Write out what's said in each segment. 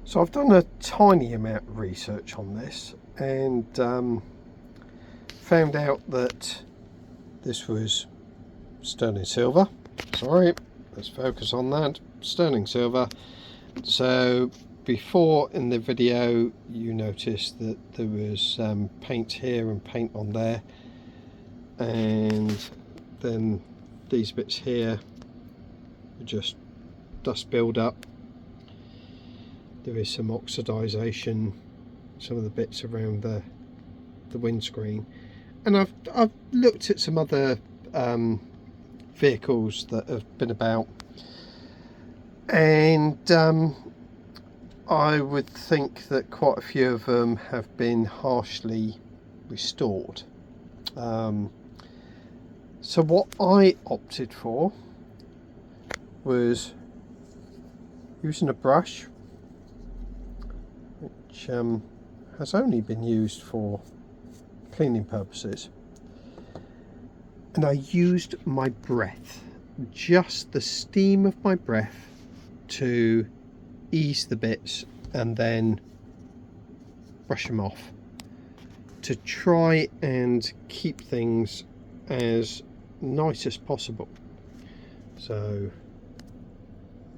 So I've done a tiny amount of research on this and found out that this was sterling silver. Sorry, let's focus on that. Sterling silver. So before in the video you noticed that there was paint here and paint on there, and then these bits here are just dust build up. There is some oxidization, some of the bits around the windscreen, and I've looked at some other vehicles that have been about, and I would think that quite a few of them have been harshly restored. So what I opted for was using a brush which has only been used for cleaning purposes, and I used my breath, just the steam of my breath, to ease the bits and then brush them off, to try and keep things as nice as possible. So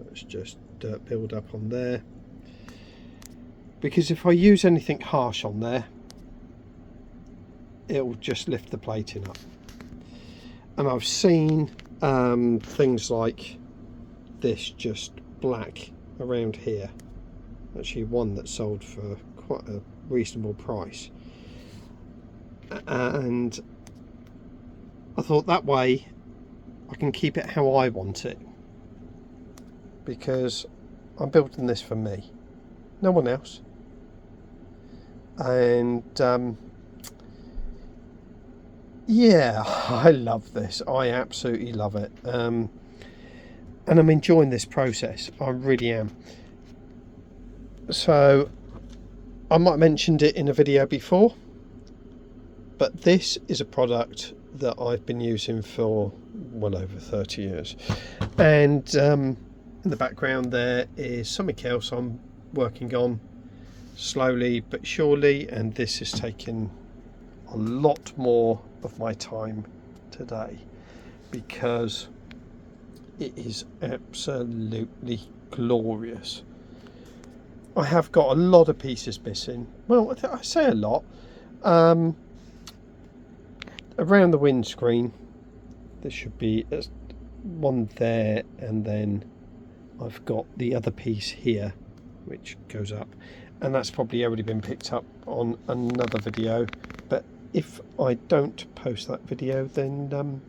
let's just build up on there, because if I use anything harsh on there, it'll just lift the plating up. And I've seen things like this, just black around here. Actually one that sold for quite a reasonable price, and I thought that way I can keep it how I want it, because I'm building this for me, no one else. And yeah, I love this. I absolutely love it, and I'm enjoying this process. I really am. So I might have mentioned it in a video before, but this is a product that I've been using for well over 30 years. And in the background there is something else I'm working on slowly but surely, and this is taking a lot more of my time today because it is absolutely glorious. I have got a lot of pieces missing. Well, I say a lot. Around the windscreen there should be one there, and then I've got the other piece here which goes up, and that's probably already been picked up on another video, but if I don't post that video, then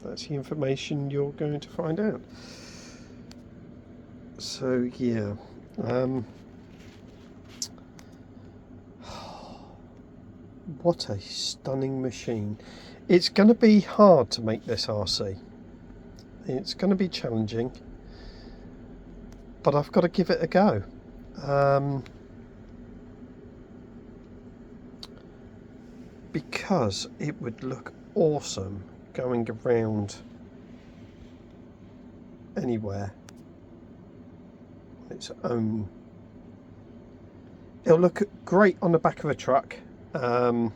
that's the information you're going to find out. So yeah, what a stunning machine. It's going to be hard to make this RC. It's going to be challenging, but I've got to give it a go. Because it would look awesome going around anywhere on its own. It'll look great on the back of a truck. I've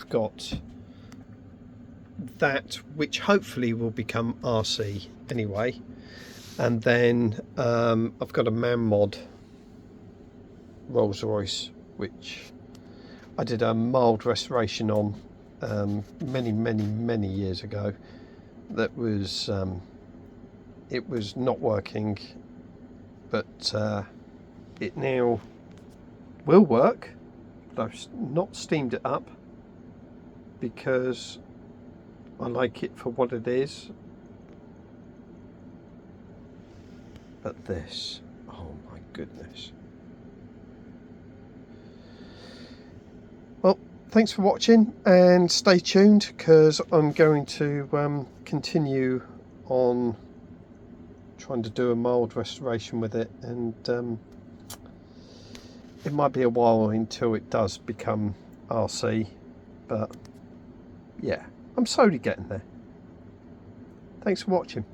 got that, which hopefully will become RC anyway, and then I've got a man mod Rolls Royce which I did a mild restoration on many years ago. That was it was not working, but it now will work. But I've not steamed it up because I like it for what it is. But this, oh my goodness. Well, thanks for watching, and stay tuned because I'm going to continue on trying to do a mild restoration with it, and it might be a while until it does become RC, but yeah, I'm slowly getting there. Thanks for watching.